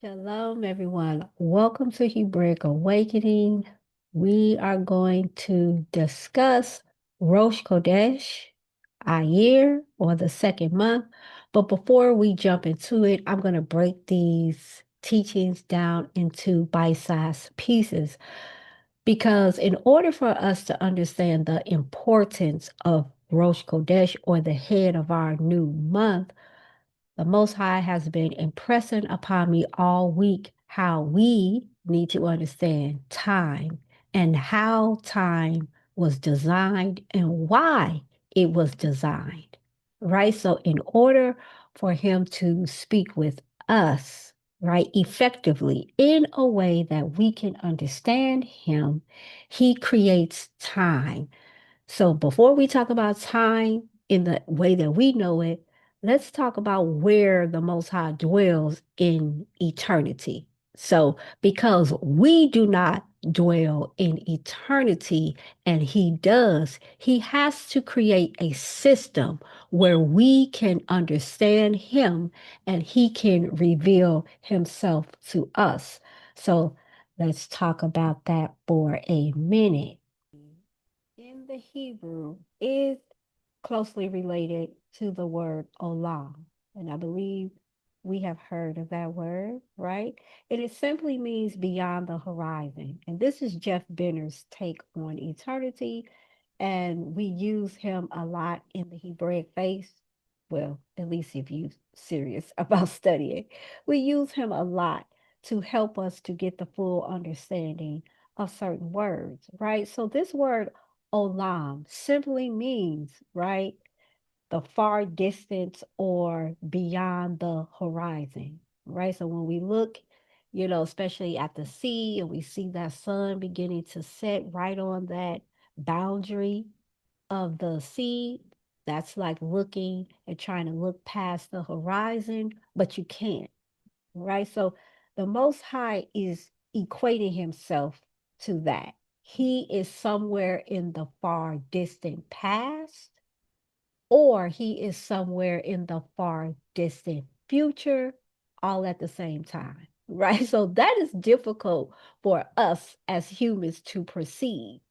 Shalom, everyone. Welcome to Hebraic Awakening. We are going to discuss Rosh Chodesh, Ayir, or the second month. But before we jump into it, I'm going to break these teachings down into bite-sized pieces because in order for us to understand the importance of Rosh Chodesh, or the head of our new month, the Most High has been impressing upon me all week how we need to understand time and how time was designed and why it was designed, right? So, in order for Him to speak with us, right, effectively in a way that we can understand Him, He creates time. So before we talk about time in the way that we know it, let's talk about where the Most High dwells in eternity. So because we do not dwell in eternity and He does, He has to create a system where we can understand Him and He can reveal Himself to us. So let's talk about that for a minute. In the Hebrew is closely related to the word olam. And I believe we have heard of that word, right? It simply means beyond the horizon. And this is Jeff Benner's take on eternity. And we use him a lot in the Hebraic faith. Well, at least if you're serious about studying, we use him a lot to help us to get the full understanding of certain words, right? So this word olam simply means, right, the far distance or beyond the horizon, right? So when we look, especially at the sea and we see that sun beginning to set right on that boundary of the sea, that's like looking and trying to look past the horizon, but you can't, right? So the Most High is equating himself to that. He is somewhere in the far distant past, or he is somewhere in the far distant future, all at the same time, right? So that is difficult for us as humans to perceive.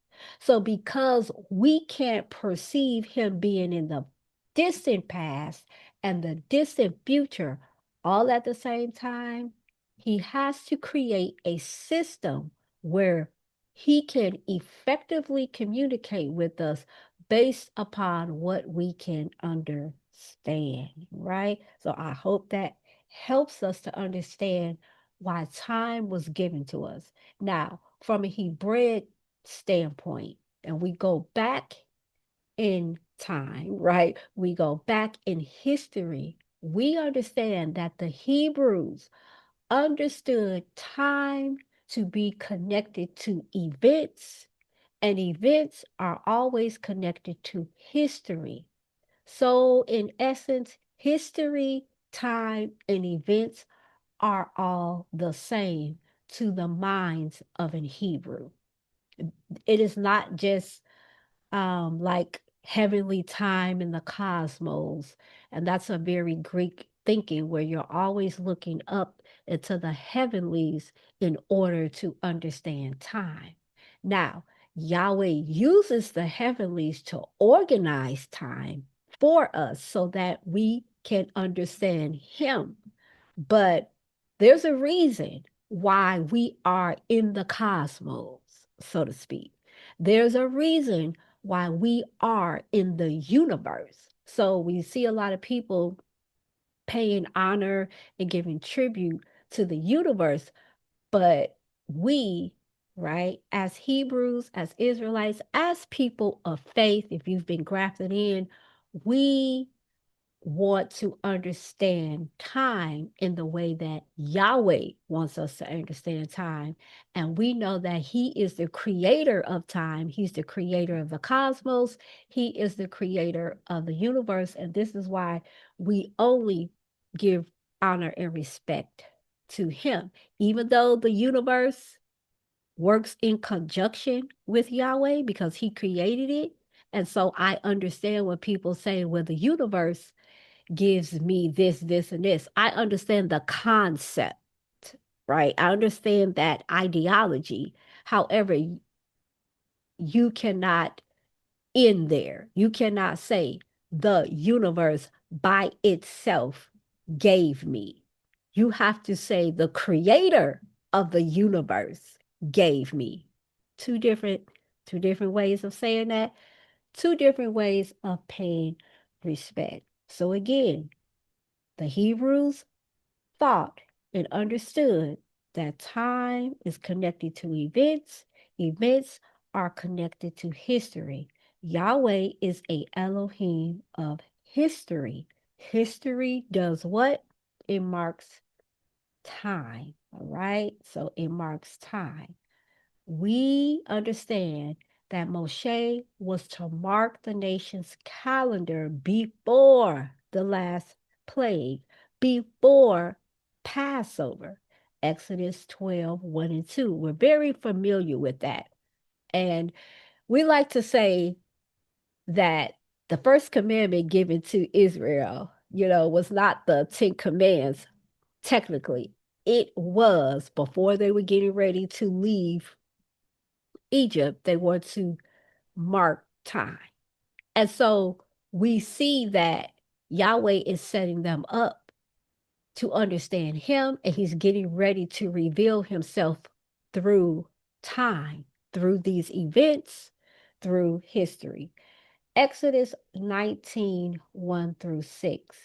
So, because we can't perceive him being in the distant past and the distant future all at the same time, he has to create a system where he can effectively communicate with us based upon what we can understand, right? So I hope that helps us to understand why time was given to us. Now, from a Hebraic standpoint, and we go back in time, right? We go back in history. We understand that the Hebrews understood time to be connected to events, and events are always connected to history. So, in essence, history, time, and events are all the same to the minds of an Hebrew. It is not just like heavenly time in the cosmos. And that's a very Greek thinking where you're always looking up into the heavenlies in order to understand time. Now, Yahweh uses the heavenlies to organize time for us so that we can understand Him. But there's a reason why we are in the cosmos, so to speak. There's a reason why we are in the universe. So we see a lot of people paying honor and giving tribute to the universe, but we, right, as Hebrews, as Israelites, as people of faith, if you've been grafted in, we want to understand time in the way that Yahweh wants us to understand time. And we know that He is the creator of time, He's the creator of the cosmos, He is the creator of the universe. And this is why we only give honor and respect to Him, even though the universe works in conjunction with Yahweh because He created it. And so I understand when people say, well, the universe gives me this, this, and this. I understand the concept, right? I understand that ideology. However, you cannot end there. You cannot say the universe by itself gave me. You have to say the creator of the universe gave me. Two different two different ways of saying that, two different ways of paying respect. So again, the Hebrews thought and understood that time is connected to events, events are connected to history. Yahweh is a Elohim of history. History does what? It marks time. All right. So it marks time. We understand that Moshe was to mark the nation's calendar before the last plague, before Passover. Exodus 12, 1 and 2. We're very familiar with that. And we like to say that the first commandment given to Israel, was not the 10 commands technically. It was before they were getting ready to leave Egypt, they were to mark time. And so we see that Yahweh is setting them up to understand him, and he's getting ready to reveal himself through time, through these events, through history. Exodus 19, 1 through 6.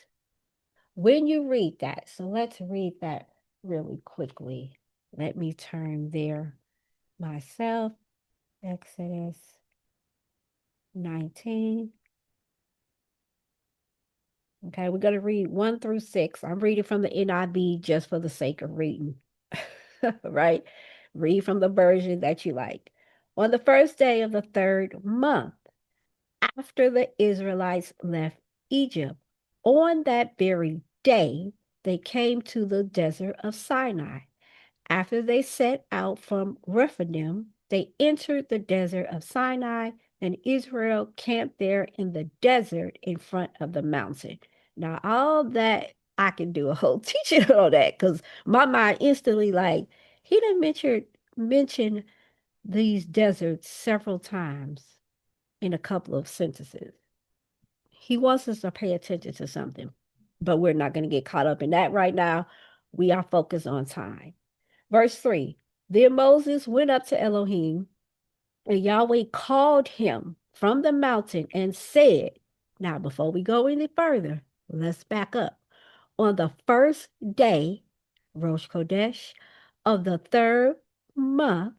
When you read that, so let's read that really quickly. Let me turn there myself. Exodus 19. Okay, we're going to read 1 through 6. I'm reading from the NIV just for the sake of reading, right? Read from the version that you like. On the first day of the third month, after the Israelites left Egypt, on that very day, they came to the desert of Sinai. After they set out from Rephidim, they entered the desert of Sinai, and Israel camped there in the desert in front of the mountain. Now, all that I can do a whole teaching on that because my mind instantly like he didn't mention these deserts several times in a couple of sentences. He wants us to pay attention to something, but we're not going to get caught up in that right now. We are focused on time. Verse 3. Then Moses went up to Elohim, and Yahweh called him from the mountain and said, now, before we go any further, let's back up. On the first day, Rosh Chodesh, of the third month,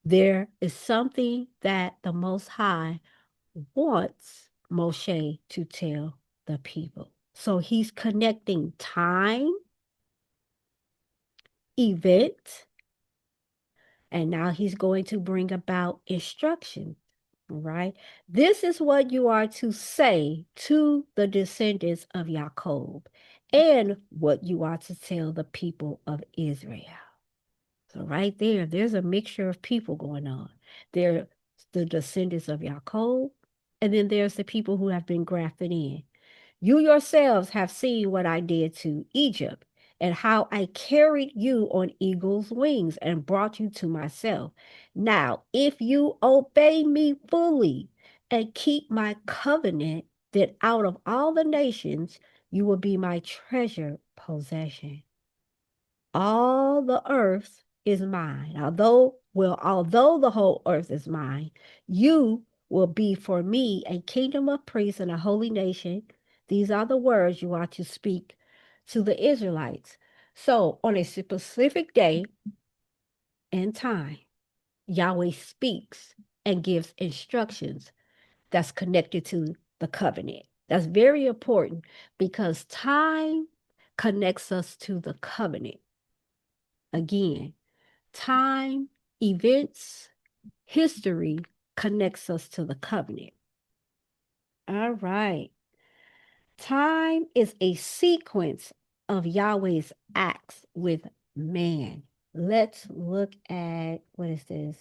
there is something that the Most High wants Moshe to tell the people. So he's connecting time, event, and now he's going to bring about instruction, right? This is what you are to say to the descendants of Jacob and what you are to tell the people of Israel. So right there's a mixture of people going on. There's the descendants of Jacob, and then there's the people who have been grafted in. You yourselves have seen what I did to Egypt and how I carried you on eagle's wings and brought you to myself. Now, if you obey me fully and keep my covenant, then out of all the nations you will be my treasured possession. All the earth is mine. Although the whole earth is mine, you will be for me a kingdom of priests and a holy nation. These are the words you are to speak to the Israelites. So, on a specific day and time, Yahweh speaks and gives instructions that's connected to the covenant. That's very important because time connects us to the covenant. Again, time, events, history connects us to the covenant. All right. Time is a sequence of Yahweh's acts with man. Let's look at what is this?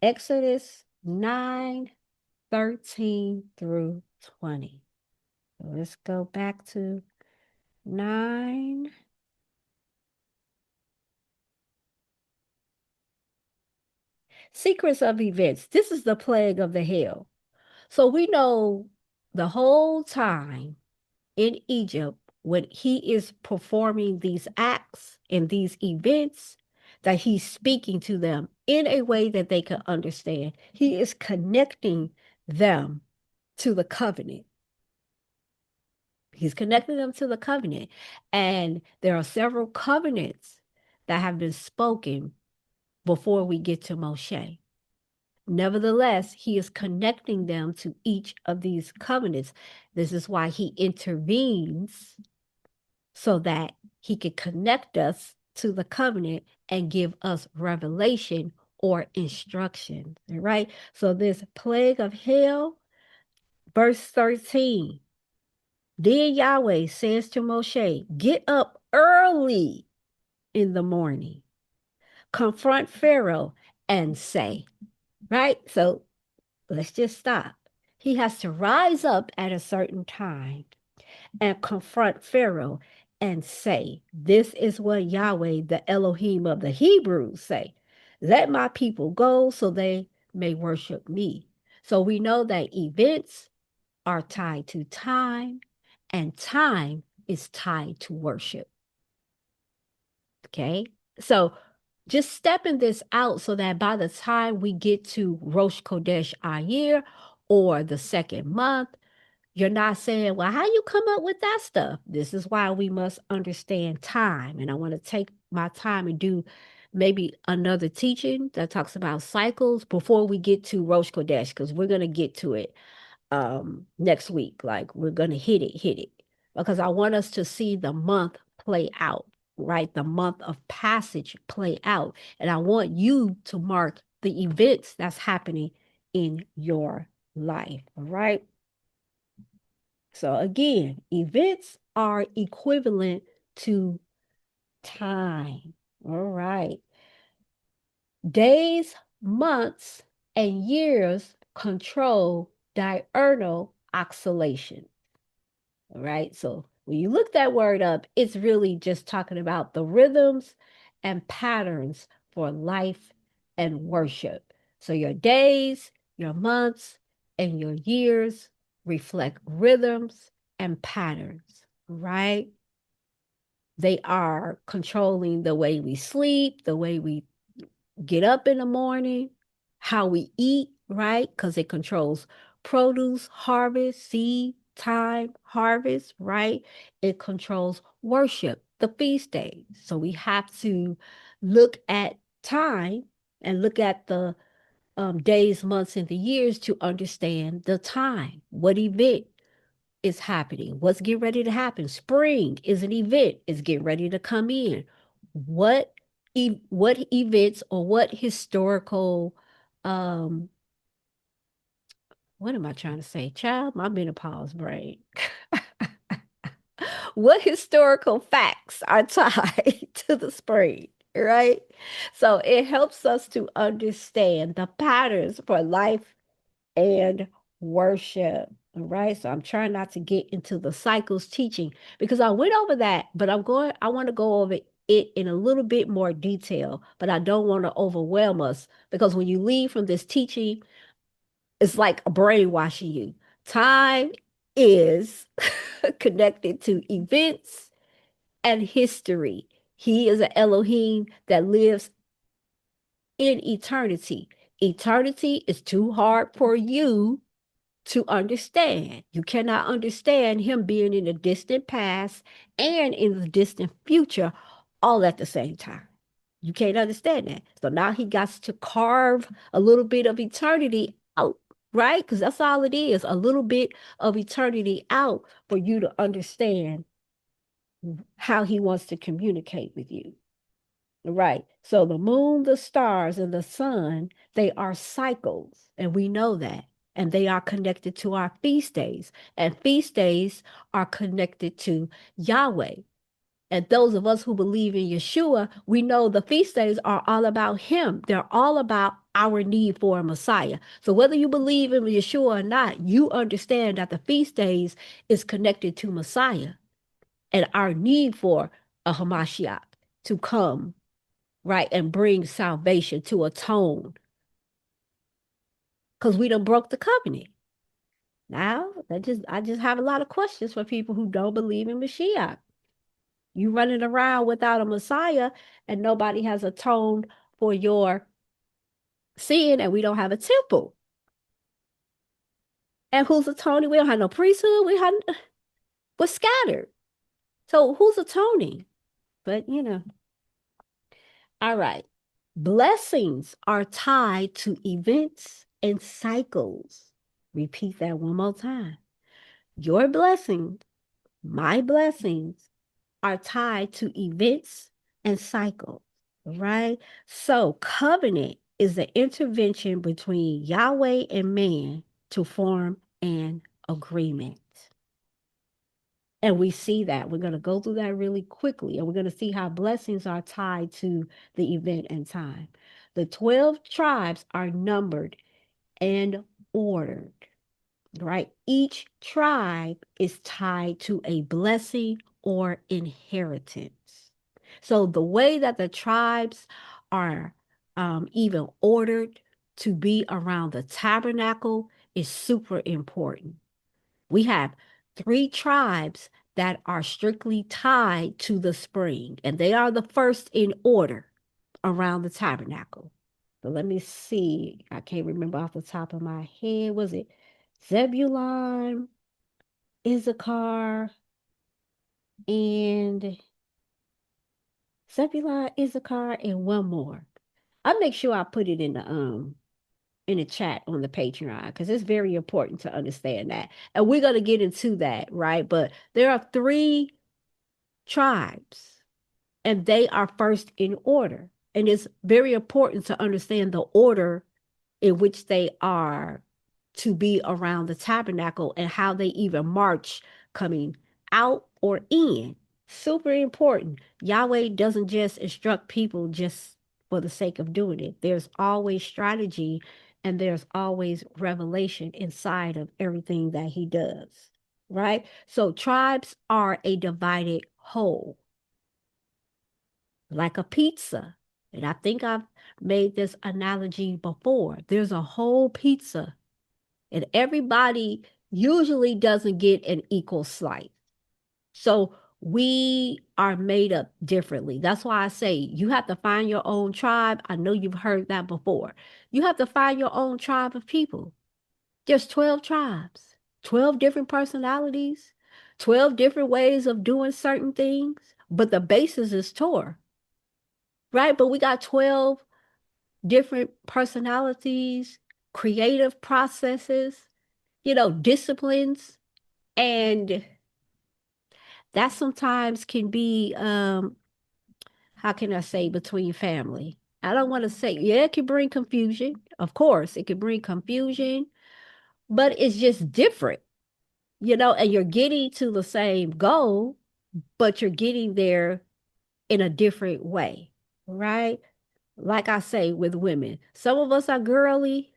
Exodus 9:13 through 20. So let's go back to 9. Secrets of events. This is the plague of the hail. So we know the whole time in Egypt, when he is performing these acts and these events, that he's speaking to them in a way that they can understand. He is connecting them to the covenant. He's connecting them to the covenant. And there are several covenants that have been spoken before we get to Moshe. Nevertheless, he is connecting them to each of these covenants. This is why he intervenes so that he can connect us to the covenant and give us revelation or instruction. Right? So, this plague of hell, verse 13. Then Yahweh says to Moshe, get up early in the morning, confront Pharaoh and say, right? So let's just stop. He has to rise up at a certain time and confront Pharaoh and say, this is what Yahweh, the Elohim of the Hebrews, say. Let my people go so they may worship me. So we know that events are tied to time, and time is tied to worship. Okay? So just stepping this out so that by the time we get to Rosh Kodesh Ayir or the second month, you're not saying, well, how you come up with that stuff? This is why we must understand time. And I want to take my time and do maybe another teaching that talks about cycles before we get to Rosh Kodesh, because we're going to get to it next week. Like we're going to hit it. Because I want us to see the month play out, right? The month of passage play out. And I want you to mark the events that's happening in your life, all right? So again, events are equivalent to time. All right. Days, months, and years control diurnal oscillation. All right. So when you look that word up, it's really just talking about the rhythms and patterns for life and worship. So your days, your months, and your years reflect rhythms and patterns, right? They are controlling the way we sleep, the way we get up in the morning, how we eat, right? Because it controls produce, harvest, seed, time, harvest, right? It controls worship, the feast days. So we have to look at time and look at the days, months, and the years to understand the time. What event is happening? What's getting ready to happen? Spring is an event. It's getting ready to come in. What what events or what historical what am I trying to say? Child, my menopause brain. What historical facts are tied to the spring, right? So it helps us to understand the patterns for life and worship. All right. So I'm trying not to get into the cycles teaching because I went over that, but I want to go over it in a little bit more detail, but I don't want to overwhelm us because when you leave from this teaching, it's like brainwashing you. Time is connected to events and history. He is an Elohim that lives in eternity. Eternity is too hard for you to understand. You cannot understand him being in the distant past and in the distant future all at the same time. You can't understand that. So now he got to carve a little bit of eternity out, right? Because that's all it is, a little bit of eternity out for you to understand how he wants to communicate with you. Right. So the moon, the stars, and the sun, they are cycles, and we know that. And they are connected to our feast days. And feast days are connected to Yahweh. And those of us who believe in Yeshua, we know the feast days are all about Him. They're all about our need for a Messiah. So whether you believe in Yeshua or not, you understand that the feast days is connected to Messiah and our need for a Hamashiach to come, right, and bring salvation to atone, because we done broke the covenant. Now, I just have a lot of questions for people who don't believe in Mashiach. You running around without a Messiah and nobody has atoned for your sin, and we don't have a temple. And who's atoning? We don't have no priesthood. We're scattered. So who's atoning? But all right. Blessings are tied to events and cycles. Repeat that one more time. Your blessings, my blessings, are tied to events and cycles, right? So, covenant is the intervention between Yahweh and man to form an agreement. And we see that. We're going to go through that really quickly, and we're going to see how blessings are tied to the event and time. The 12 tribes are numbered and ordered, right? Each tribe is tied to a blessing or inheritance. So the way that the tribes are even ordered to be around the tabernacle is super important. We have 3 tribes that are strictly tied to the spring, and they are the first in order around the tabernacle. But let me see. I can't remember off the top of my head. Was it Zebulon, Issachar, and Zebulon, Issachar, and one more? I'll make sure I put it in the chat on the Patreon because it's very important to understand that. And we're gonna get into that, right? But there are 3 tribes, and they are first in order. And it's very important to understand the order in which they are to be around the tabernacle and how they even march coming out or in. Super important. Yahweh doesn't just instruct people just for the sake of doing it. There's always strategy and there's always revelation inside of everything that he does, right? So tribes are a divided whole, like a pizza. And I think I've made this analogy before. There's a whole pizza, and everybody usually doesn't get an equal slice. So we are made up differently. That's why I say you have to find your own tribe. I know you've heard that before. You have to find your own tribe of people. There's 12 tribes, 12 different personalities, 12 different ways of doing certain things, but the basis is Torah, right? But we got 12 different personalities, creative processes, disciplines, and that sometimes can be how can I say, between family. I don't want to say, yeah, it can bring confusion. Of course, it can bring confusion, but it's just different, and you're getting to the same goal, but you're getting there in a different way, right? Like I say with women, some of us are girly,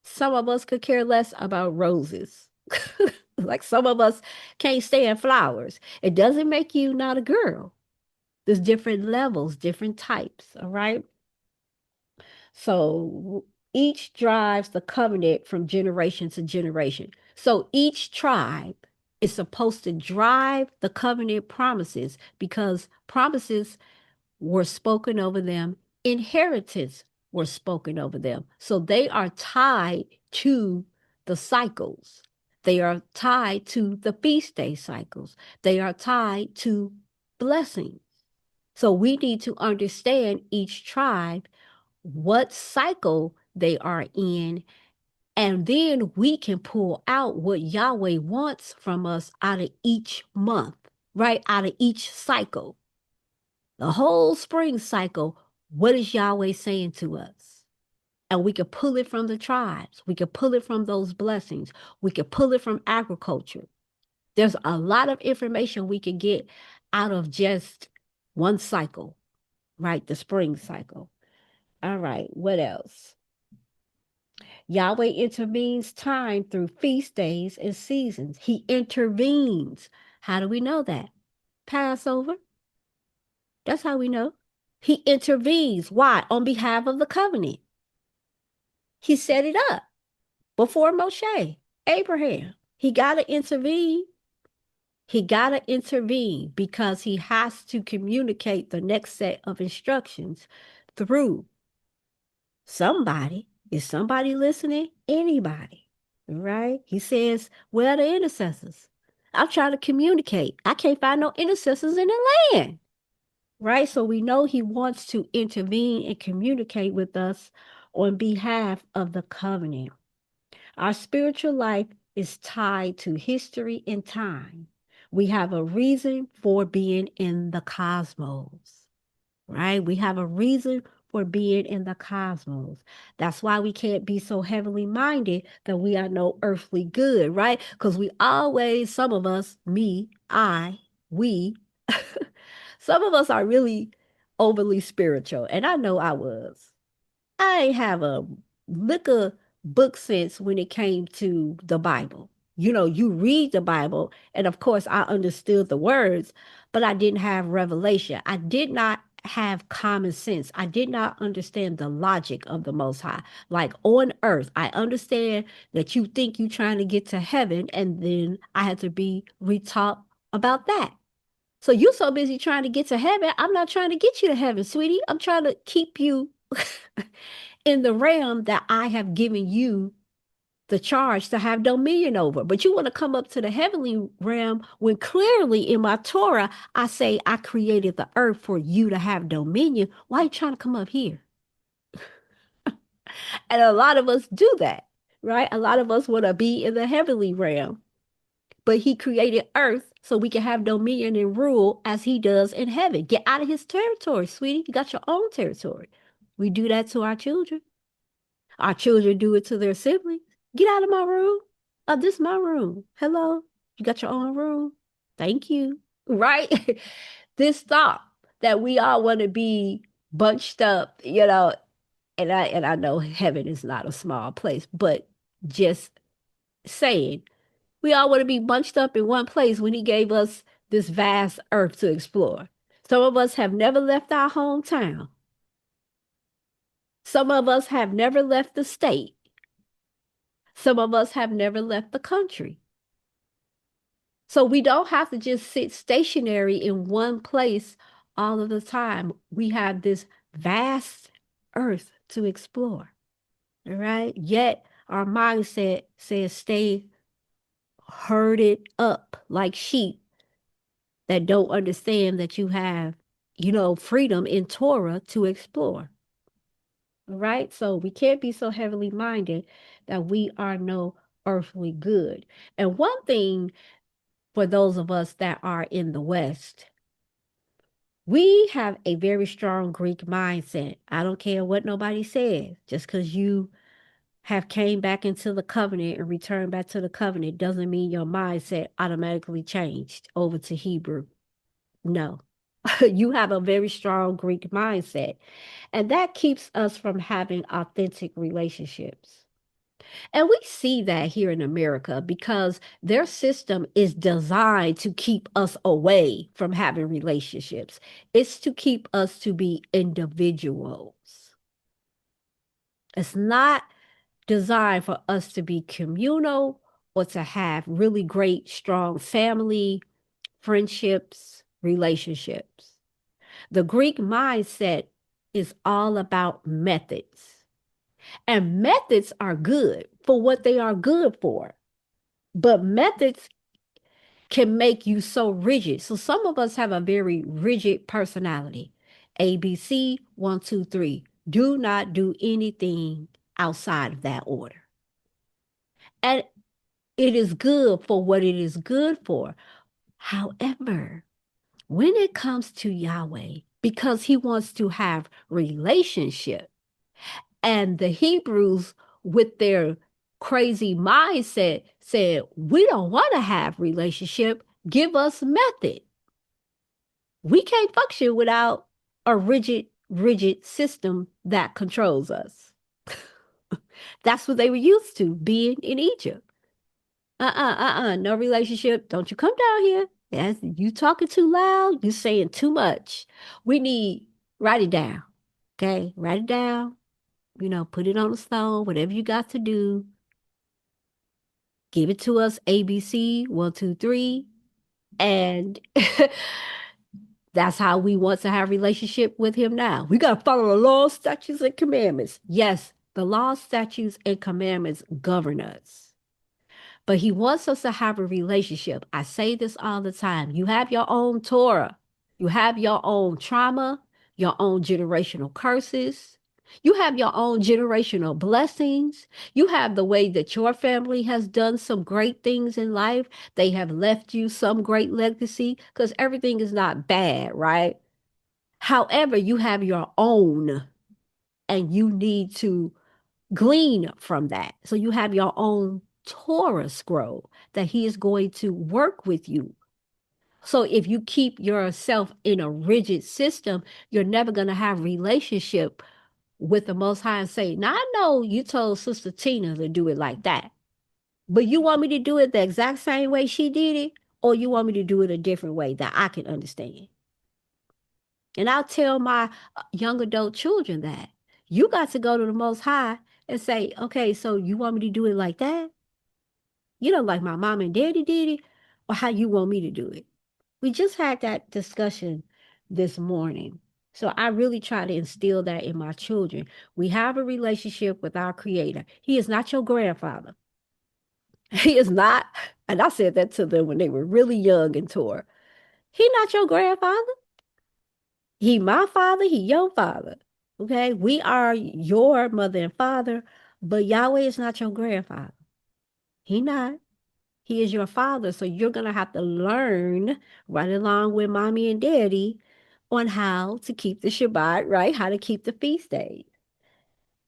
some of us could care less about roses. Like some of us can't stand flowers. It doesn't make you not a girl. There's different levels, different types, all right? So each drives the covenant from generation to generation. So each tribe is supposed to drive the covenant promises because promises were spoken over them, inheritance were spoken over them. So they are tied to the cycles. They are tied to the feast day cycles. They are tied to blessings. So we need to understand each tribe, what cycle they are in, and then we can pull out what Yahweh wants from us out of each month, right? Out of each cycle. The whole spring cycle, what is Yahweh saying to us? And we could pull it from the tribes. We could pull it from those blessings. We could pull it from agriculture. There's a lot of information we can get out of just one cycle, right? The spring cycle. All right, what else? Yahweh intervenes time through feast days and seasons. He intervenes. How do we know that? Passover. That's how we know. He intervenes. Why? On behalf of the covenant. He set it up. before Moshe, Abraham. He got to intervene. He got to intervene because he has to communicate the next set of instructions through somebody. Is somebody listening? Anybody, right? He says, where are the intercessors? I'm trying to communicate. I can't find no intercessors in the land, right? So we know he wants to intervene and communicate with us on behalf of the covenant. Our spiritual life is tied to history and time. We have a reason for being in the cosmos, right? We have a reason for being in the cosmos. That's why we can't be so heavenly minded that we are no earthly good, right? Because we always, some of us, me, I, we, some of us are really overly spiritual. And I know I was. I ain't have a lick of book sense when it came to the Bible. You know, you read the Bible, and of course, I understood the words, but I didn't have revelation. I did not have common sense. I did not understand the logic of the Most High. Like on earth, I understand that you think you're trying to get to heaven, and then I had to be retaught about that. So you're so busy trying to get to heaven. I'm not trying to get you to heaven, sweetie. I'm trying to keep you in the realm that I have given you the charge to have dominion over. But you want to come up to the heavenly realm when clearly in my Torah, I say I created the earth for you to have dominion. Why are you trying to come up here? And a lot of us do that, right? A lot of us want to be in the heavenly realm. But he created earth so we can have dominion and rule as he does in heaven. Get out of his territory, sweetie. You got your own territory. We do that to our children. Our children do it to their siblings. Get out of my room. Oh, this is my room. Hello. You got your own room. Thank you. Right? This thought that we all want to be bunched up, and I know heaven is not a small place, but just saying, we all want to be bunched up in one place when he gave us this vast earth to explore. Some of us have never left our hometown. Some of us have never left the state. Some of us have never left the country. So we don't have to just sit stationary in one place all of the time. We have this vast earth to explore. All right. Yet our mindset says stay herded up like sheep that don't understand that you have, freedom in Torah to explore. All right. So we can't be so heavily minded that we are no earthly good. And one thing for those of us that are in the West, we have a very strong Greek mindset. I don't care what nobody says. Just because you have came back into the covenant and returned back to the covenant doesn't mean your mindset automatically changed over to Hebrew. No. You have a very strong Greek mindset. And that keeps us from having authentic relationships. And we see that here in America because their system is designed to keep us away from having relationships. It's to keep us to be individuals. It's not designed for us to be communal or to have really great, strong family, friendships, relationships. The Greek mindset is all about methods. And methods are good for what they are good for. But methods can make you so rigid. So some of us have a very rigid personality. ABC, 1, 2, 3. Do not do anything outside of that order. And it is good for what it is good for. However, when it comes to Yahweh, because he wants to have relationship, and the Hebrews, with their crazy mindset, said, we don't want to have relationship. Give us method. We can't function without a rigid system that controls us. That's what they were used to being in Egypt. No relationship. Don't you come down here. Yes, you talking too loud. You saying too much. We need, write it down. Okay, write it down. Put it on the stone, whatever you got to do. Give it to us, ABC, 1, 2, 3. And that's how we want to have a relationship with him now. We got to follow the laws, statutes, and commandments. Yes, the laws, statutes, and commandments govern us. But he wants us to have a relationship. I say this all the time. You have your own Torah. You have your own trauma, your own generational curses. You have your own generational blessings. You have the way that your family has done some great things in life. They have left you some great legacy because everything is not bad, right? However, you have your own and you need to glean from that. So you have your own Torah scroll that he is going to work with you. So if you keep yourself in a rigid system, you're never going to have relationship with the Most High and say, now I know you told Sister Tina to do it like that, but you want me to do it the exact same way she did it, or you want me to do it a different way that I can understand? And I'll tell my young adult children that you got to go to the Most High and say, okay, so you want me to do it like that? You know, like my mom and daddy did it, or how you want me to do it? We just had that discussion this morning. So I really try to instill that in my children. We have a relationship with our Creator. He is not your grandfather. He is not. And I said that to them when they were really young and tore. He not your grandfather. He my father. He your father. Okay? We are your mother and father, but Yahweh is not your grandfather. He not. He is your father. So you're going to have to learn right along with mommy and daddy on how to keep the Shabbat, right? How to keep the feast days.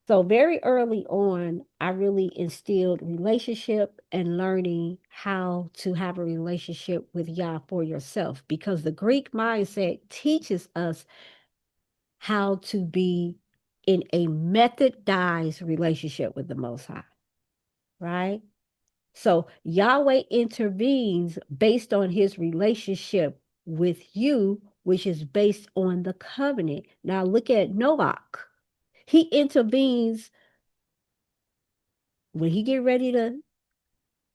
So very early on, I really instilled relationship and learning how to have a relationship with Yah for yourself, because the Greek mindset teaches us how to be in a methodized relationship with the Most High, right? So Yahweh intervenes based on his relationship with you, which is based on the covenant. Now look at Noah. He intervenes when he get ready to,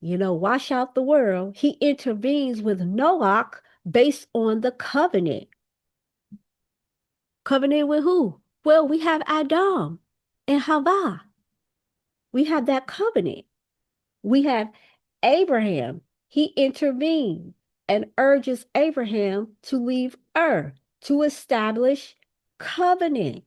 wash out the world. He intervenes with Noah based on the covenant. Covenant with who? Well, we have Adam and Havah. We have that covenant. We have Abraham. He intervenes and urges Abraham to leave Ur to establish covenant.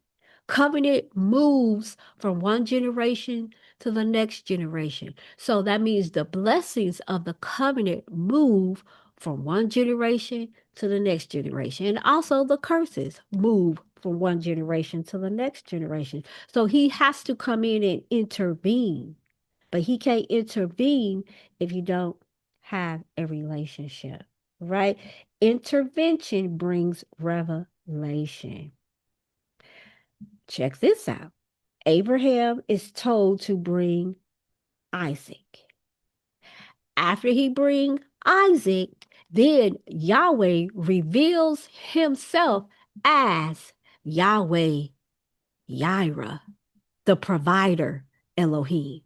Covenant moves from one generation to the next generation. So that means the blessings of the covenant move from one generation to the next generation. And also the curses move from one generation to the next generation. So he has to come in and intervene, but he can't intervene if you don't have a relationship, right? Intervention brings revelation. Check this out. Abraham is told to bring Isaac. After he brings Isaac, then Yahweh reveals himself as Yahweh Yireh, the provider Elohim.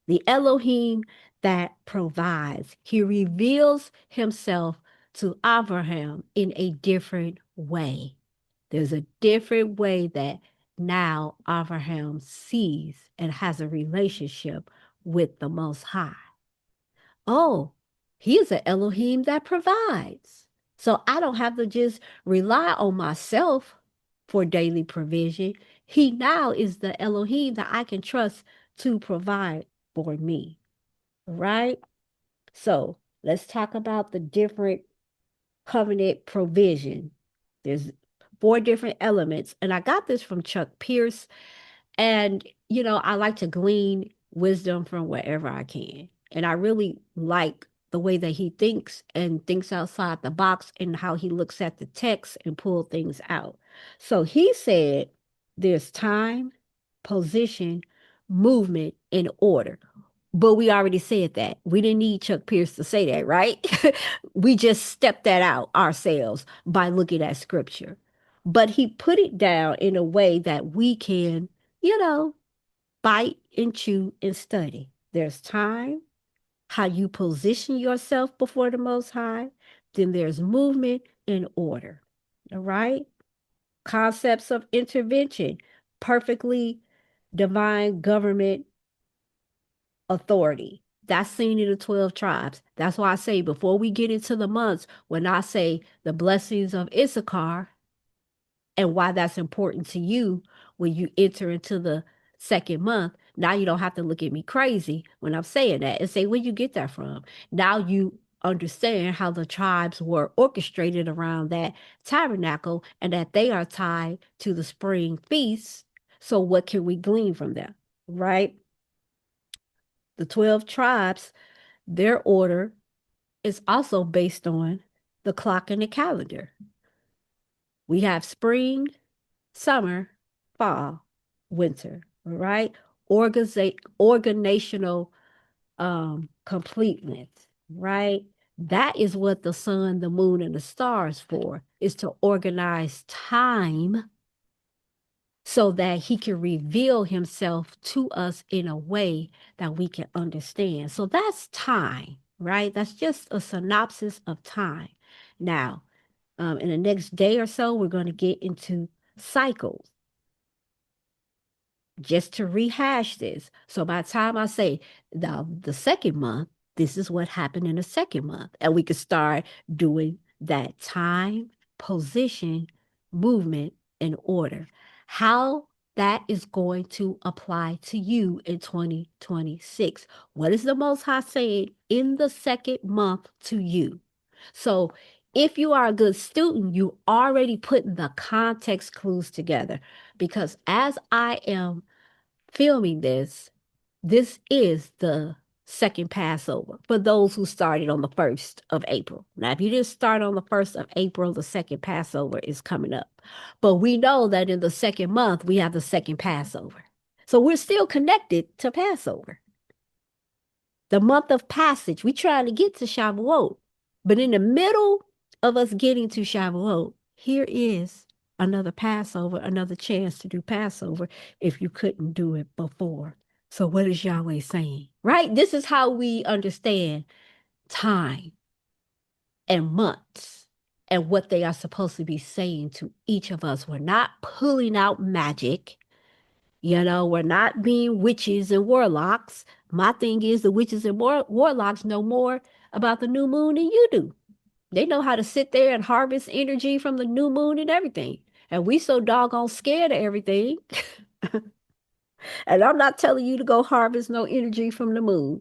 The Elohim that provides. He reveals himself to Abraham in a different way. There's a different way that now Abraham sees and has a relationship with the Most High. Oh, he is an Elohim that provides. So I don't have to just rely on myself for daily provision. He now is the Elohim that I can trust to provide for me, right? So let's talk about the different covenant provision. There's 4 different elements, and I got this from Chuck Pierce. And, I like to glean wisdom from wherever I can. And I really like the way that he thinks and thinks outside the box and how he looks at the text and pull things out. So he said there's time, position, movement, and order. But we already said that. We didn't need Chuck Pierce to say that, right? We just stepped that out ourselves by looking at scripture. But he put it down in a way that we can, you know, bite and chew and study. There's time, how you position yourself before the Most High. Then there's movement and order. All right? Concepts of intervention, perfectly divine government authority. That's seen in the 12 tribes. That's why I say before we get into the months, when I say the blessings of Issachar and why that's important to you when you enter into the second month, now you don't have to look at me crazy when I'm saying that and say, where you get that from? Now you understand how the tribes were orchestrated around that tabernacle and that they are tied to the spring feast. So what can we glean from them? Right? The 12 tribes, their order is also based on the clock and the calendar. We have spring, summer, fall, winter, right? Organizational completeness, right? That is what the sun, the moon, and the stars for, is to organize time so that he can reveal himself to us in a way that we can understand. So that's time, right? That's just a synopsis of time. Now, in the next day or so, we're going to get into cycles just to rehash this. So by the time I say the second month, this is what happened in the second month. And we can start doing that time, position, movement, and order. How that is going to apply to you in 2026. What is the Most High saying in the second month to you? So if you are a good student, you already put the context clues together because as I am filming this is the second Passover for those who started on the 1st of April. Now, if you didn't start on the 1st of April, the second Passover is coming up. But we know that in the second month, we have the second Passover. So we're still connected to Passover. The month of passage, we trying to get to Shavuot. But in the middle of us getting to Shavuot, here is another Passover, another chance to do Passover if you couldn't do it before. So what is Yahweh saying? Right? This is how we understand time and months and what they are supposed to be saying to each of us. We're not pulling out magic. We're not being witches and warlocks. My thing is the witches and warlocks know more about the new moon than you do. They know how to sit there and harvest energy from the new moon and everything. And we so doggone scared of everything. And I'm not telling you to go harvest no energy from the moon.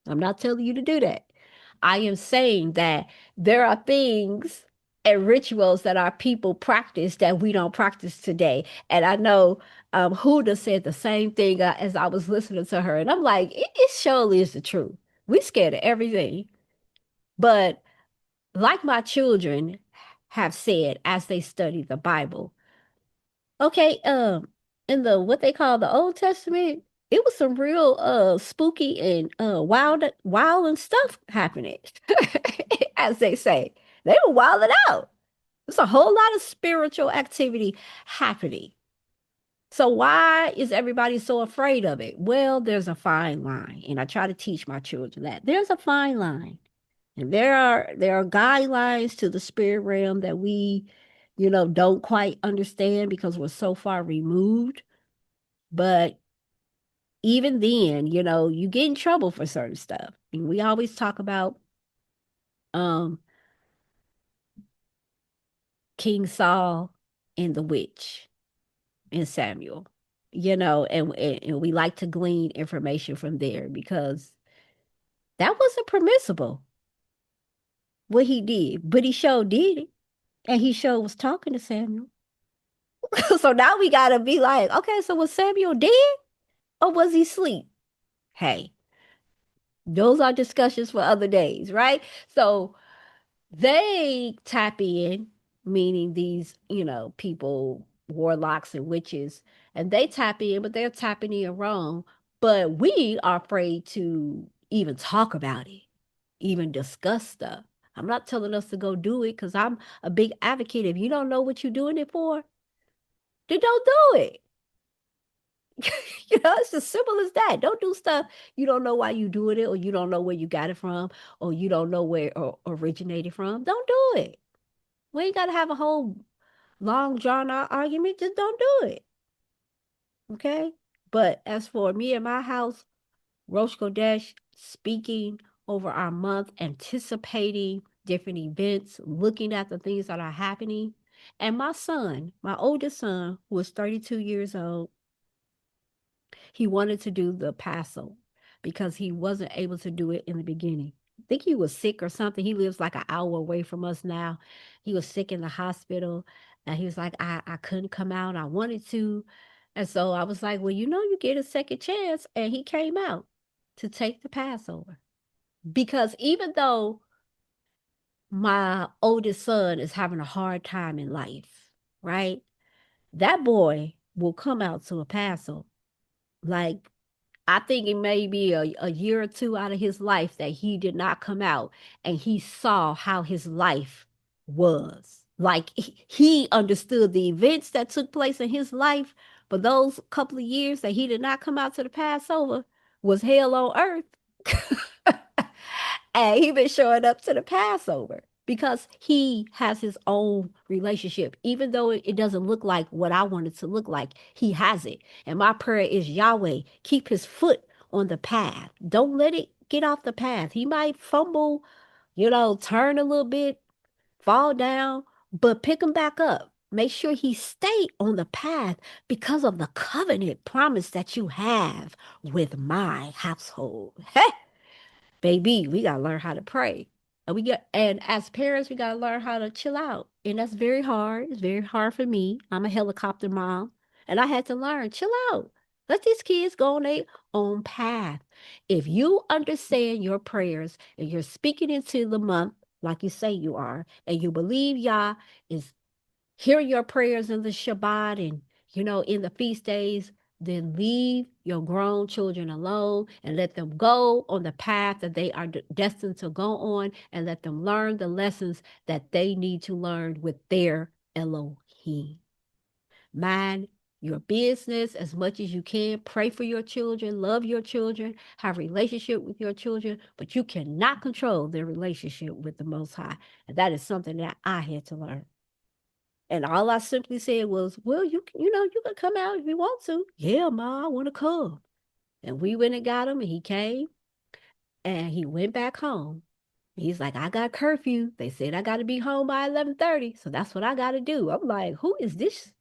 I'm not telling you to do that. I am saying that there are things and rituals that our people practice that we don't practice today. And I know Huda said the same thing as I was listening to her. And I'm like, it surely is the truth. We scared of everything. But like my children have said as they study the Bible, okay, in the what they call the Old Testament, it was some real spooky and wild and stuff happening, as they say. They were wilding out. There's a whole lot of spiritual activity happening. So why is everybody so afraid of it? Well, there's a fine line, and I try to teach my children that there's a fine line. And there are guidelines to the spirit realm that we, don't quite understand because we're so far removed. But even then, you get in trouble for certain stuff. And we always talk about um King Saul and the witch and Samuel, and we like to glean information from there because that wasn't permissible what he did, but he sure did it. And he sure was talking to Samuel. So now we gotta be like, okay, so was Samuel dead or was he asleep? Hey, those are discussions for other days, right? So they tap in, meaning these, people, warlocks and witches, and they tap in, but they're tapping in wrong. But we are afraid to even talk about it, even discuss stuff. I'm not telling us to go do it because I'm a big advocate. If you don't know what you're doing it for, then don't do it. It's as simple as that. Don't do stuff you don't know why you doing it, or you don't know where you got it from, or you don't know where it originated from. Don't do it. We ain't got to have a whole long drawn out argument. Just don't do it. Okay. But as for me and my house, Rosh Kodesh, speaking over our month, anticipating different events, looking at the things that are happening. And my son, my oldest son, who is 32 years old, he wanted to do the Passover because he wasn't able to do it in the beginning. I think he was sick or something. He lives like an hour away from us now. He was sick in the hospital, and he was like, I couldn't come out. I wanted to. And so I was like, well, you get a second chance. And he came out to take the Passover. Because even though my oldest son is having a hard time in life, right? That boy will come out to a Passover. Like, I think it may be a year or two out of his life that he did not come out, and he saw how his life was. Like, he understood the events that took place in his life, but those couple of years that he did not come out to the Passover was hell on earth. And he been showing up to the Passover because he has his own relationship. Even though it doesn't look like what I want it to look like, he has it. And my prayer is, Yahweh, keep his foot on the path. Don't let it get off the path. He might fumble, turn a little bit, fall down, but pick him back up. Make sure he stay on the path because of the covenant promise that you have with my household. Baby, we gotta learn how to pray. And as parents, we gotta learn how to chill out. And that's very hard. It's very hard for me. I'm a helicopter mom. And I had to learn, chill out. Let these kids go on their own path. If you understand your prayers and you're speaking into the month like you say you are, and you believe Yah is hear your prayers in the Shabbat and, in the feast days, then leave your grown children alone and let them go on the path that they are destined to go on, and let them learn the lessons that they need to learn with their Elohim. Mind your business as much as you can. Pray for your children, love your children, have a relationship with your children, but you cannot control their relationship with the Most High. And that is something that I had to learn. And all I simply said was, well, you can come out if you want to. Yeah, Ma, I want to come. And we went and got him, and he came, and he went back home. He's like, I got curfew. They said I got to be home by 11:30, so that's what I got to do. I'm like, who is this?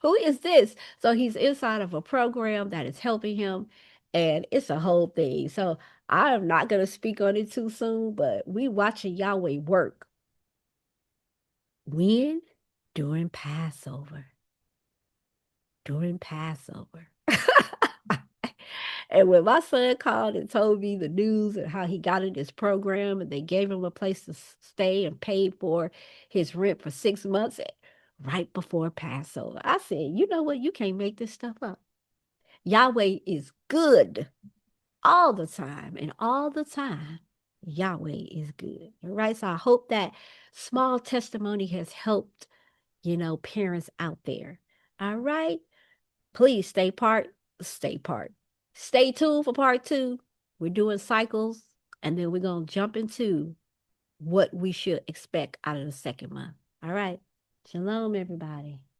Who is this? So he's inside of a program that is helping him, and it's a whole thing. So I'm not going to speak on it too soon, but we watching Yahweh work. When? During Passover. During Passover. And when my son called and told me the news and how he got in this program, and they gave him a place to stay and paid for his rent for 6 months right before Passover, I said, you know what? You can't make this stuff up. Yahweh is good all the time, and all the time, Yahweh is good. All right. So I hope that small testimony has helped, parents out there. All right. Please stay part. Stay tuned for part 2. We're doing cycles, and then we're going to jump into what we should expect out of the second month. All right. Shalom, everybody.